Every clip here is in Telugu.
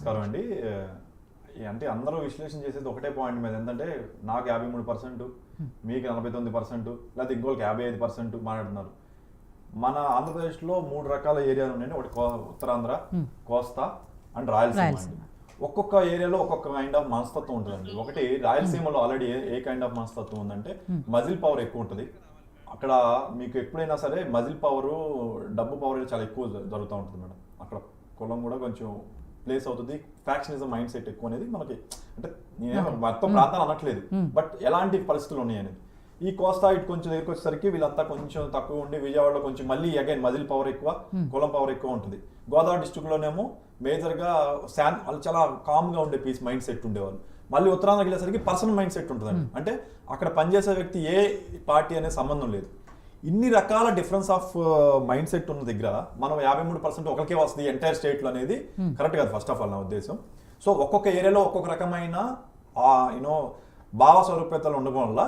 నమస్కారం అండి. అంటే అందరూ విశ్లేషణ చేసేది ఒకటే పాయింట్ మీద, ఏంటంటే నాకు 53%, మీకు 49%, లేకపోతే ఇంకోళ్ళకి 55% మాట్లాడుతున్నారు. మన ఆంధ్రప్రదేశ్లో 3 రకాల ఏరియాలు ఉన్నాయండి. ఒకటి ఉత్తరాంధ్ర, కోస్తా అండ్ రాయలసీమ అండి. ఒక్కొక్క ఏరియాలో ఒక్కొక్క కైండ్ ఆఫ్ మనస్తత్వం ఉంటుందండి. ఒకటి రాయలసీమలో ఆల్రెడీ ఏ కైండ్ ఆఫ్ మనస్తత్వం ఉందంటే మజిల్ పవర్ ఎక్కువ ఉంటుంది. అక్కడ మీకు ఎప్పుడైనా సరే మజిల్ పవర్, డబ్బు పవర్ చాలా ఎక్కువ జరుగుతూ ఉంటుంది మేడం. అక్కడ కులం కూడా కొంచెం ప్లేస్ అవుతుంది. ఫ్యాక్షనిజం మైండ్ సెట్ ఎక్కువ అనేది మనకి, అంటే నేను మొత్తం ప్రాంతాలు అనట్లేదు, బట్ ఎలాంటి పరిస్థితులు ఉన్నాయి అనేది. ఈ కోస్తా ఇటు కొంచెం దగ్గరికి వచ్చేసరికి వీళ్ళంతా కొంచెం తక్కువ ఉండి, విజయవాడలో కొంచెం మళ్ళీ అగైన్ మజిల్ పవర్ ఎక్కువ, కులం పవర్ ఎక్కువ ఉంటుంది. గోదావరి డిస్ట్రిక్ట్ లోనేమో మేజర్గా వాళ్ళు చాలా కామ్గా ఉండే పీస్ మైండ్ సెట్ ఉండేవాళ్ళు. మళ్ళీ ఉత్తరాంధ్రకి వెళ్ళేసరికి పర్సనల్ మైండ్ సెట్ ఉంటుందండి. అంటే అక్కడ పనిచేసే వ్యక్తి ఏ పార్టీ అనే సంబంధం లేదు. ఇన్ని రకాల డిఫరెన్స్ ఆఫ్ మైండ్ సెట్ ఉన్న దగ్గర మనం 53% ఒకరికే వస్తుంది ఎంటైర్ స్టేట్లో అనేది కరెక్ట్ కాదు ఫస్ట్ ఆఫ్ ఆల్ నా ఉద్దేశం. సో ఒక్కొక్క ఏరియాలో ఒక్కొక్క రకమైన భావ స్వరూపతలు ఉండడం వల్ల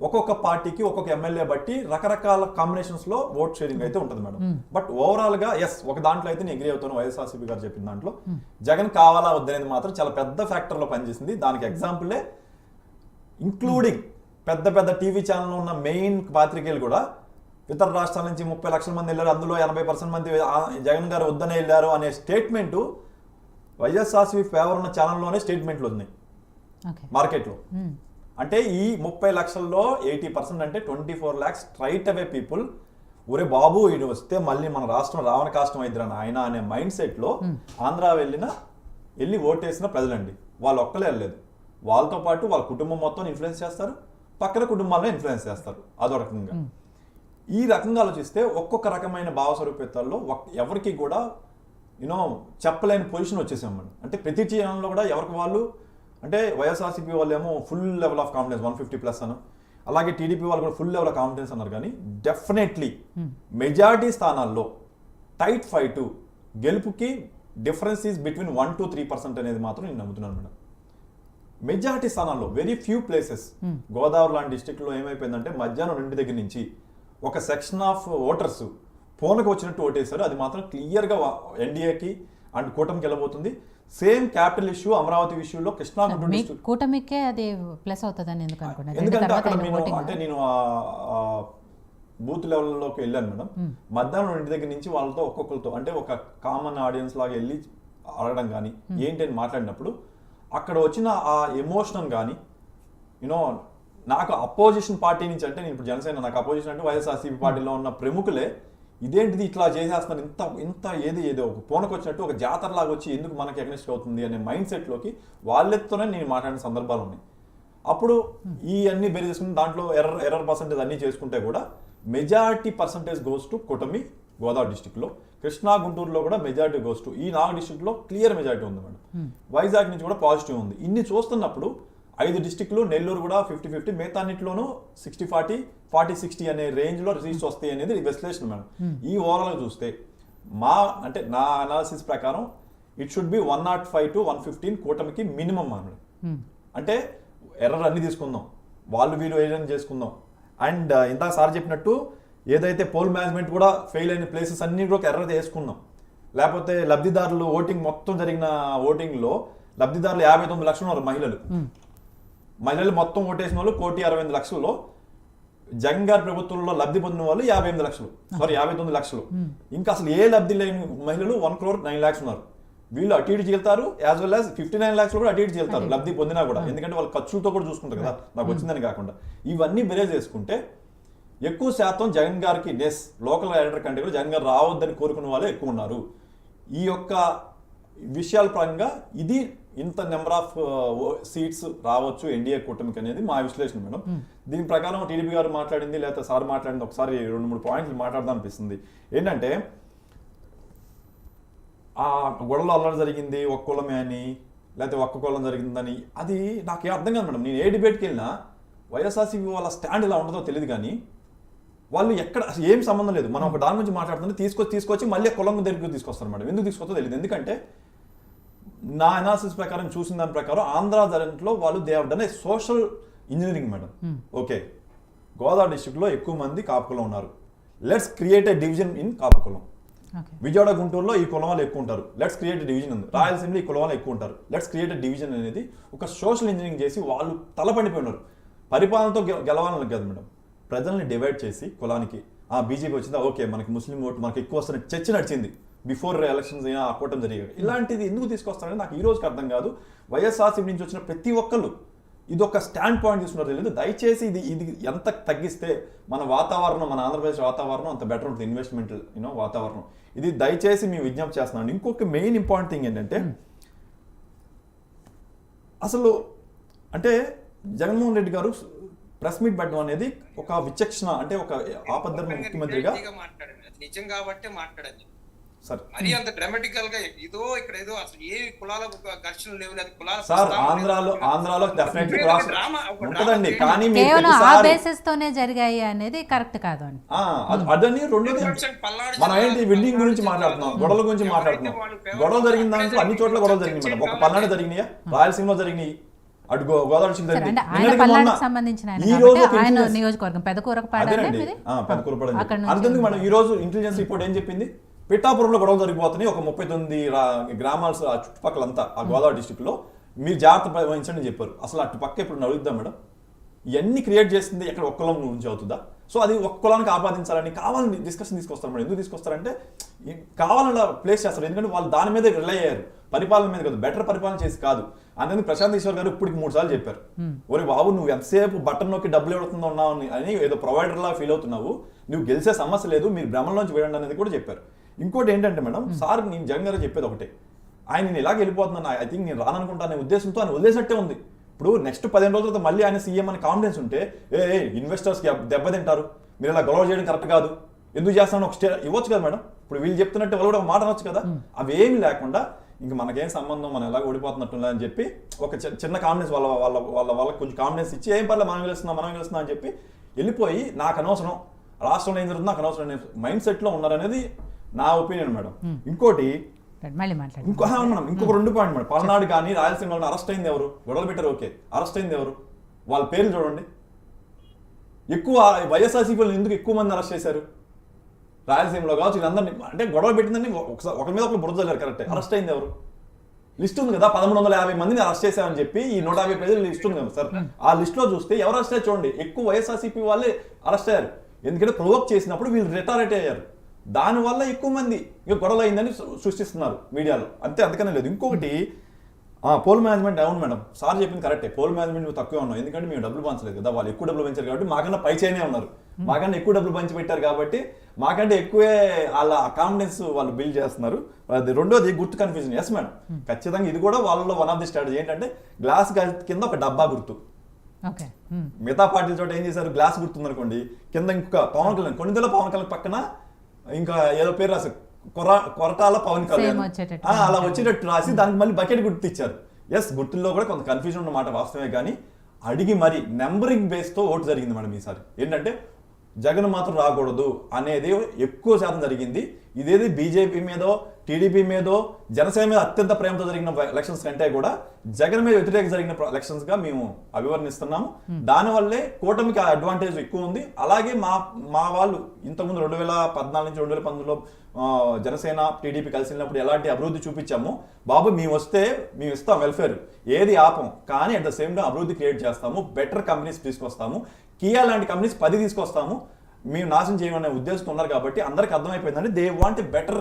ఒక్కొక్క పార్టీకి ఒక్కొక్క ఎమ్మెల్యే బట్టి రకరకాల కాంబినేషన్స్ లో ఓట్ షేరింగ్ అయితే ఉంటుంది మేడం. బట్ ఓవరాల్ గా ఒక దాంట్లో అయితే నేను అగ్రీ అవుతాను. వైఎస్ఆర్సీపీ గారు చెప్పిన దాంట్లో జగన్ కావాలా వద్దనేది మాత్రం చాలా పెద్ద ఫ్యాక్టర్ లో పనిచేసింది. దానికి ఎగ్జాంపులే ఇంక్లూడింగ్ పెద్ద పెద్ద టీవీ ఛానల్ ఉన్న మెయిన్ పాత్రికేయులు కూడా ఇతర రాష్ట్రాల నుంచి 30 లక్షల మంది వెళ్ళారు, అందులో 80% మంది జగన్ గారు వద్దనే వెళ్ళారు అనే స్టేట్మెంట్ వైఎస్ఆర్సీపీ ఫేవర్ ఉన్న ఛానల్లోనే స్టేట్మెంట్లు ఉన్నాయి మార్కెట్లో. అంటే ఈ 30 లక్షల్లో 80% అంటే 24 lakhs స్ట్రైట్ అవే పీపుల్, ఒరే బాబు ఇది వస్తే మళ్ళీ మన రాష్ట్రం రావణ కాష్టం అయిద్దిరా ఆయన అనే మైండ్ సెట్లో ఆంధ్ర వెళ్ళి ఓటేసిన ప్రజలండి. వాళ్ళు ఒక్కలే వెళ్ళలేదు, వాళ్ళతో పాటు వాళ్ళ కుటుంబం మొత్తం ఇన్ఫ్లుయెన్స్ చేస్తారు, పక్కన కుటుంబాలను ఇన్ఫ్లుయెన్స్ చేస్తారు. అదో రకంగా ఈ రకంగా ఆలోచిస్తే ఒక్కొక్క రకమైన భావస్వరూపేతాల్లో ఎవరికి కూడా చెప్పలేని పొజిషన్ వచ్చేసాం మనం. అంటే ప్రతి ఛానల్లో కూడా ఎవరికి వాళ్ళు, అంటే వైఎస్ఆర్సీపీ వాళ్ళు ఏమో ఫుల్ లెవెల్ ఆఫ్ కాన్ఫిడెన్స్ 150+ అను, అలాగే టీడీపీ వాళ్ళు కూడా ఫుల్ లెవెల్ ఆఫ్ కాన్ఫిడెన్స్ అన్నారు. కానీ డెఫినెట్లీ మెజారిటీ స్థానాల్లో టైట్ ఫైట్, గెలుపుకి డిఫరెన్స్ ఈజ్ బిట్వీన్ 1 to 3% అనేది మాత్రం నేను నమ్ముతున్నాను మేడం. మెజారిటీ స్థానాల్లో వెరీ ఫ్యూ ప్లేసెస్. గోదావరి లాంటి డిస్ట్రిక్ట్లో ఏమైపోయిందంటే మధ్యాహ్నం 2 దగ్గర నుంచి ఒక సెక్షన్ ఆఫ్ ఓటర్స్ ఫోన్కి వచ్చినట్టు ఓటేశారు. అది మాత్రం క్లియర్గా ఎన్డీఏకి అండ్ కూటమికి వెళ్ళబోతుంది. సేమ్ క్యాపిటల్ ఇష్యూ అమరావతి ఇష్యూలో కృష్ణా గుంటూరు కూటమికే అది ప్లస్ అవుతుందని ఎందుకంటే అక్కడ నేను బూత్ లెవెల్లోకి వెళ్ళాను మేడం. మధ్యాహ్నం 2 దగ్గర నుంచి వాళ్ళతో ఒక్కొక్కరితో అంటే ఒక కామన్ ఆడియన్స్ లాగా వెళ్ళి అడగడం కానీ ఏంటి అని మాట్లాడినప్పుడు అక్కడ వచ్చిన ఆ ఎమోషన్ కానీ నాకు అపోజిషన్ పార్టీ నుంచి, అంటే నేను ఇప్పుడు జనసేన, నాకు అపోజిషన్ అంటే వైఎస్ఆర్సీపీ పార్టీలో ఉన్న ప్రముఖులే ఇదేంటిది ఇట్లా చేసేస్తున్నారు, ఇంత ఏదో ఒక పూనకు వచ్చినట్టు ఒక జాతరలాగా వచ్చి ఎందుకు మనకి ఎగ్నెస్ట్ అవుతుంది అనే మైండ్ సెట్లోకి వాళ్ళెత్తోనే నేను మాట్లాడిన సందర్భాలు ఉన్నాయి. అప్పుడు ఈ అన్ని బేరీ చేసుకుంటే దాంట్లో ఎర్రర్ పర్సెంటేజ్ అన్ని చేసుకుంటే కూడా మెజారిటీ పర్సెంటేజ్ గోస్ టు కూటమి గోదావరి డిస్టిక్లో. కృష్ణా గుంటూరులో కూడా మెజారిటీ గోస్ టు ఈ 4 డిస్టిక్లో క్లియర్ మెజారిటీ ఉంది మేడం. వైజాగ్ నుంచి కూడా పాజిటివ్ ఉంది. ఇన్ని చూస్తున్నప్పుడు 5 డిస్టిక్లు, నెల్లూరు కూడా 50-50, మిగతా అన్నింటిలోనూ 60-40, 40-60 అనే రేంజ్లో రిజల్ట్స్ వస్తాయి అనేది విశ్లేషణ మేడం. ఈ ఓవరాల్గా చూస్తే నా అనాలిసిస్ ప్రకారం ఇట్ షుడ్ బి 105 to 115 కూటమికి మినిమం మేడం. అంటే ఎర్రర్ అన్ని తీసుకుందాం, వాళ్ళు వీళ్ళు ఏదైనా చేసుకుందాం. అండ్ ఇందాక సార్ చెప్పినట్టు ఏదైతే పోల్ మేనేజ్మెంట్ కూడా ఫెయిల్ అయిన ప్లేసెస్ అన్ని కూడా ఎర్రర్ చేసుకుందాం. లేకపోతే లబ్ధిదారులు ఓటింగ్ మొత్తం జరిగిన ఓటింగ్లో లబ్ధిదారులు 59 లక్షలు ఉన్నారు. మహిళలు మొత్తం ఓటేసిన వాళ్ళు 1,68 లక్షల్లో, జగన్ గారి ప్రభుత్వంలో లబ్ధి పొందిన వాళ్ళు 59 లక్షలు. ఇంకా అసలు ఏ లబ్ధి లేని మహిళలు 1,09,00,000 ఉన్నారు. వీళ్ళు అటు ఇటు చేస్తారు, యాజ్ వెల్ యాజ్ 59 lakhs కూడా అటు ఇటు చేస్తారు లబ్ధి పొందినా కూడా. ఎందుకంటే వాళ్ళు ఖర్చులతో కూడా చూసుకుంటారు కదా, నాకు వచ్చిందని కాకుండా. ఇవన్నీ బెరేజ్ చేసుకుంటే ఎక్కువ శాతం జగన్ గారికి లోకల్ లీడర్ కంటే కూడా జగన్ గారు రావద్దని కోరుకున్న వాళ్ళే ఎక్కువ ఉన్నారు. ఈ యొక్క విషయాల పరంగా ఇది ఇంత నెంబర్ ఆఫ్ సీట్స్ రావచ్చు ఎన్డీఏ కూటమికి అనేది మా విశ్లేషణ మేడం. దీని ప్రకారం టీడీపీ గారు మాట్లాడింది లేదా సార్ మాట్లాడింది ఒకసారి 2-3 పాయింట్లు మాట్లాడదాం అనిపిస్తుంది. ఏంటంటే ఆ గొడవలో అల్లరి జరిగింది ఒక్క కులమే అని, లేకపోతే ఒక్క కులం జరిగిందని, అది నాకేం అర్థం కాదు మేడం. నేను ఏ డిబేట్కి వెళ్ళినా వైఎస్ఆర్సీపీ వాళ్ళ స్టాండ్ ఎలా ఉంటుందో తెలియదు, కానీ వాళ్ళు ఎక్కడ అసలు ఏం సంబంధం లేదు. మనం ఒక దాని గురించి మాట్లాడుతుంటే తీసుకొచ్చి మళ్ళీ కులం దగ్గరికి తీసుకొస్తారు మేడం. ఎందుకు తీసుకొస్తో తెలియదు. ఎందుకంటే నా అనాలిసిస్ ప్రకారం చూసిన దాని ప్రకారం ఆంధ్ర దాంట్లో వాళ్ళు they have done a social engineering madam. Okay, Godavari డిస్ట్రిక్ట్లో ఎక్కువ మంది కాపుకులం ఉన్నారు, let's create a division in కాపుకులం. ఓకే. విజయవాడ గుంటూరులో ఈ కులం వాళ్ళు ఎక్కువ ఉంటారు, లెట్స్ క్రియేట్ డివిజన్ ఉంది. రాయలసీమలో ఈ కులం వాళ్ళు ఎక్కువ ఉంటారు, లెట్స్ క్రియేట్ డివిజన్ అనేది ఒక సోషల్ ఇంజనీరింగ్ చేసి వాళ్ళు తలపడిపోయి ఉన్నారు. పరిపాలనతో గెలవాలని కాదు మేడం, ప్రజల్ని డివైడ్ చేసి కులానికి బీజేపీ వచ్చిందా ఓకే మనకి ముస్లిం ఓటు మనకి ఎక్కువ వస్తున్న చర్చ నడిచింది బిఫోర్ ఎలక్షన్స్ అయినా ఆ కూటమి జరిగాయి. ఇలాంటిది ఎందుకు తీసుకొస్తారని నాకు ఈ రోజుకి అర్థం కాదు. వైఎస్ఆర్సీపీ నుంచి వచ్చిన ప్రతి ఒక్కళ్ళు ఇది ఒక స్టాండ్ పాయింట్ తీసుకున్నారు తెలియదు. దయచేసి ఇది ఎంత తగ్గిస్తే మన వాతావరణం, మన ఆంధ్రప్రదేశ్ వాతావరణం అంత బెటర్ ఉంటుంది, ఇన్వెస్ట్మెంట్ వాతావరణం. ఇది దయచేసి మేము విజ్ఞప్తి చేస్తున్నాను. ఇంకొక మెయిన్ ఇంపార్టెంట్ థింగ్ ఏంటంటే అసలు అంటే జగన్మోహన్ రెడ్డి గారు ప్రెస్ మీట్ పెట్టడం అనేది ఒక విచక్షణ, అంటే ఒక ఆపద్ధర్మ ముఖ్యమంత్రిగా నిజం కాబట్టి మాట్లాడండి సార్. మరి అంత డ్రామాటికల్ గా ఇక్కడ ఏదో అసలు ఏ కులాల ఘర్షణ లేవు, లేదు కులాల సార్ ఆంధ్రాలో డెఫినెట్లీ క్రాస్ ఉంటదండి, కానీ కేవలం ఆ బేసిస్ తోనే జరిగాయి అనేది కరెక్ట్ కాదు అని అదని. రెండోది మనం ఏంటి వెడ్డింగ్ గురించి మాట్లాడుతున్నాం, గొడవల గురించి మాట్లాడుతున్నాం. గొడవలు జరిగిన దాంట్లో అన్ని చోట్ల గొడవలు జరిగినాయి మేడం. ఒక పల్నాడు జరిగినాయి, రాయలసీమలో జరిగినాయి, అటు గోదావరి సంబంధించిన నియోజకవర్గం పెదకూరపాడు. అంతేందుకు మేడం ఈ రోజు ఇంటెలిజెన్స్ రిపోర్ట్ ఏం చెప్పింది, పిఠాపురంలో గొడవలు జరిగిపోతున్నాయి, ఒక 39 గ్రామాల చుట్టుపక్కలంతా ఆ గోదావరి డిస్టిక్ లో మీరు జాగ్రత్త వహించండి అని చెప్పారు. అసలు అటు పక్క ఇప్పుడు అడుగుద్దాం మేడం, ఇవన్నీ క్రియేట్ చేసింది ఎక్కడ ఒక్క కులం గురించి అవుతుందా? సో అది ఒక్క కులానికి ఆపాదించాలని కావాలని డిస్కషన్ తీసుకొస్తారు మేడం. ఎందుకు తీసుకొస్తారంటే కావాలని ప్లేస్ చేస్తారు, ఎందుకంటే వాళ్ళు దాని మీద రిలై అయ్యారు, పరిపాలన మీద కాదు, బెటర్ పరిపాలన చేసి కాదు. అందుకని ప్రశాంత్ ఈశ్వర్ గారు ఇప్పటికి 3 సార్లు చెప్పారు, ఒరే బాబు నువ్వు ఎంతసేపు బటన్ నొక్కి డబ్బులు ఎవడుతుందో ఉన్నావు అని ఏదో ప్రొవైడర్ లా ఫీల్ అవుతున్నావు, నువ్వు గెలిచే సమస్య లేదు, మీరు భ్రమంలోంచి వేయండి అనేది కూడా చెప్పారు. ఇంకోటి ఏంటంటే మేడం, సార్ నేను జగన్ గారు చెప్పేది ఒకటే, ఆయన నేను ఇలాగ వెళ్ళిపోతున్నాను, ఐ థింక్ నేను రాననుకుంటానే ఉద్దేశంతో ఆయన వదిలేసినట్టే ఉంది. ఇప్పుడు నెక్స్ట్ 15 రోజుల తర్వాత మళ్ళీ ఆయన సీఎం అని కాన్ఫిడెన్స్ ఉంటే ఇన్వెస్టర్స్కి దెబ్బతింటారు, మీరు ఇలా గొడవ చేయడం కరెక్ట్ కాదు, ఎందుకు చేస్తాను ఒక ఇవ్వచ్చు కదా మేడం. ఇప్పుడు వీళ్ళు చెప్తున్నట్టు వాళ్ళు కూడా ఒక మాట అనొచ్చు కదా. అవేమి లేకుండా ఇంక మనకేం సంబంధం, మనం ఎలా ఓడిపోతున్నట్టు అని చెప్పి ఒక చిన్న కాన్ఫిడెన్స్ వాళ్ళకి కొంచెం కాన్ఫిడెన్స్ ఇచ్చి ఏం పర్లేదు మనం గెలుస్తున్నాం అని చెప్పి వెళ్ళిపోయి నాకు అనవసరం, రాష్ట్రంలో ఏం జరుగుతుంది నాకు అనవసరం అనే మైండ్ సెట్లో ఉన్నారనేది నా ఒపీనియన్ మేడం. ఇంకోటి ఇంకొక 2 పాయింట్ మేడం, పల్నాడు కానీ రాయలసీమ అరెస్ట్ అయింది ఎవరు, గొడవలు పెట్టారు ఓకే, అరెస్ట్ అయింది ఎవరు, వాళ్ళ పేర్లు చూడండి. ఎక్కువ వైఎస్ఆర్సీపీ ఎందుకు ఎక్కువ మంది అరెస్ట్ చేశారు రాయలసీమలో కావచ్చు, వీళ్ళందరినీ అంటే గొడవ పెట్టిందని ఒకరి మీద ఒకరు బురద చల్లారు కరెక్టే, అరెస్ట్ అయింది ఎవరు? లిస్ట్ ఉంది కదా, 1350 మందిని అరెస్ట్ చేశామని చెప్పి ఈ 150 పేజీల లిస్ట్ ఉంది కదా సార్. ఆ లిస్ట్ లో చూస్తే ఎవరు అరెస్ట్ అయ్యారు చూడండి, ఎక్కువ వైఎస్ఆర్సీపీ వాళ్ళే అరెస్ట్ అయ్యారు. ఎందుకంటే ప్రొవోక్ చేసినప్పుడు వీళ్ళు రిటారేట్ అయ్యారు, దానివల్ల ఎక్కువ మంది ఇక గొడవలు అయిందని సృష్టిస్తున్నారు మీడియాలో, అంతకనే లేదు. ఇంకొకటి పోల్ మేనేజ్మెంట్ అవును మేడం, సార్ చెప్పింది కరెక్టే, పోల్ మేనేజ్మెంట్ నువ్వు తక్కువే ఉన్నావు, ఎందుకంటే మేము డబ్బులు పంచలేదు కదా, వాళ్ళు ఎక్కువ డబ్బులు పంచారు కాబట్టి మాకన్నా పై చేయనే ఉన్నారు, మాకన్నా ఎక్కువ డబ్బులు పంచి పెట్టారు కాబట్టి మాకంటే ఎక్కువే వాళ్ళ కాన్ఫిడెన్స్ వాళ్ళు బిల్డ్ చేస్తున్నారు. అది రెండోది గుర్తు కన్ఫ్యూజన్. ఎస్ మేడం, ఖచ్చితంగా ఇది కూడా వాళ్ళలో వన్ ఆఫ్ ది స్ట్రాటజీ ఏంటంటే గ్లాస్ కింద ఒక డబ్బా గుర్తు. మిగతా పార్టీల చోట ఏం చేశారు, గ్లాస్ గుర్తుంది అనుకోండి, కింద ఇంకొక పవన్ కళ్యాణ్, కొన్నిదల పవన్ కళ్యాణ్ పక్కన ఇంకా ఏదో పేరు రాసి కొరటాల పవన్ కళ్యాణ్ అలా వచ్చేటట్టు రాసి దానికి మళ్ళీ బకెట్ గుర్తు ఇచ్చారు. ఎస్, గుర్తుల్లో కూడా కొంత కన్ఫ్యూజన్ ఉన్నమాట వాస్తవమే, కానీ అడిగి మరి నెంబరింగ్ బేస్తో ఓటు జరిగింది మేడం ఈసారి. ఏంటంటే జగన్ మాత్రం రాకూడదు అనేది ఎక్కువ శాతం జరిగింది. ఇదేది బీజేపీ మీదో టీడీపీ మీదో జనసేన మీద అత్యంత ప్రేమతో జరిగిన ఎలక్షన్స్ కంటే కూడా జగన్ మీద వ్యతిరేక జరిగిన ఎలక్షన్స్ గా మేము అభివర్ణిస్తున్నాము. దానివల్లే కూటమికి అడ్వాంటేజ్ ఎక్కువ ఉంది. అలాగే మా వాళ్ళు ఇంతకుముందు 2014 నుంచి 2019లో జనసేన టీడీపీ కలిసి వెళ్ళినప్పుడు ఎలాంటి అభివృద్ధి చూపించాము, బాబు మేము వస్తే మేము ఇస్తాం వెల్ఫేర్, ఏది ఆపం, కానీ అట్ ద సేమ్ టైం అభివృద్ధి క్రియేట్ చేస్తాము, బెటర్ కంపెనీస్ తీసుకొస్తాము, కియా లాంటి కంపెనీస్ 10 తీసుకొస్తాము, మేము నాశనం చేయమనే ఉద్దేశంతో ఉన్నారు. కాబట్టి అందరికి అర్థమైపోయిందంటే they want better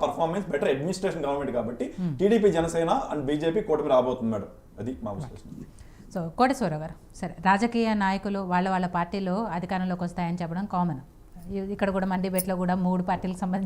performance, better administration government. కాబట్టి టీడీపీ జనసేన అండ్ బీజేపీ కూటమి రాబోతుంది మేడం, అది మా విశ్లేషణ. సో కోటేశ్వరరావు గారు, సరే రాజకీయ నాయకులు వాళ్ళ పార్టీలో అధికారంలోకి వస్తాయని చెప్పడం కామన్, ఇక్కడ కూడా మండీబెట్లో కూడా 3 పార్టీలకు సంబంధించి